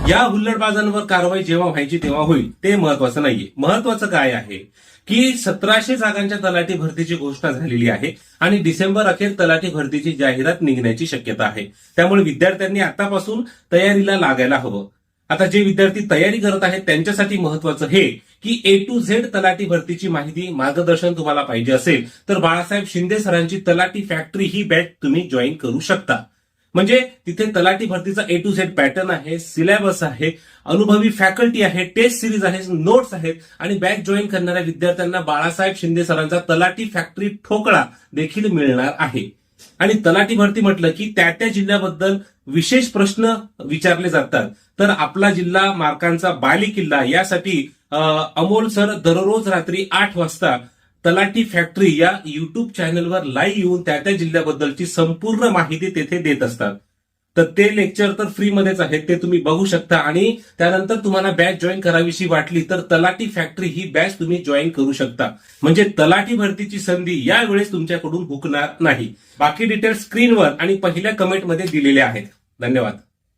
या हुल्लडबाजांवर कारवाई जेव्हा व्हायची तेव्हा होईल, ते महत्वाचं नाहीये. महत्वाचं काय आहे की 1700 जागांच्या तलाठी भरतीची घोषणा झालेली आहे आणि डिसेंबर अखेर तलाठी भरतीची जाहिरात निघण्याची शक्यता आहे. त्यामुळे विद्यार्थ्यांनी आतापासून तयारीला लागायला हवं. आता जे विद्यार्थी तयारी करत आहेत त्यांच्यासाठी महत्वाचं हे की A to Z तलाठी भरतीची माहिती, मार्गदर्शन तुम्हाला पाहिजे असेल तर बाळासाहेब शिंदे सरांची तलाठी फॅक्टरी ही बॅच तुम्ही जॉईन करू शकता. म्हणजे तिथे तलाठी भरतीचा A to Z पॅटर्न आहे, सिलेबस आहे, अनुभवी फॅकल्टी आहे, टेस्ट सिरीज आहे, नोट्स आहेत आणि बॅच जॉईन करणाऱ्या विद्यार्थ्यांना बाळासाहेब शिंदे सरांचा तलाठी फॅक्टरी ठोकळा देखील मिळणार आहे. आणि तलाठी भरती म्हटलं की त्या जिल्ह्याबद्दल विशेष प्रश्न विचारले जातात. तर आपला जिल्हा मार्कांचा बालेकिल्ला यासाठी अमोल सर दररोज रात्री 8 वाजता तलाठी फॅक्टरी या युट्यूब चॅनलवर लाईव्ह येऊन त्या जिल्ह्याबद्दलची संपूर्ण माहिती तेथे देत असतात. तर ते लेक्चर तर फ्रीमध्येच आहेत, ते तुम्ही बघू शकता. आणि त्यानंतर तुम्हाला बॅच जॉईन करावीशी वाटली तर तलाठी फॅक्टरी ही बॅच तुम्ही जॉईन करू शकता. म्हणजे तलाठी भरतीची संधी यावेळेस तुमच्याकडून हुकणार नाही. बाकी डिटेल्स स्क्रीनवर आणि पहिल्या कमेंटमध्ये दिलेल्या आहेत. धन्यवाद.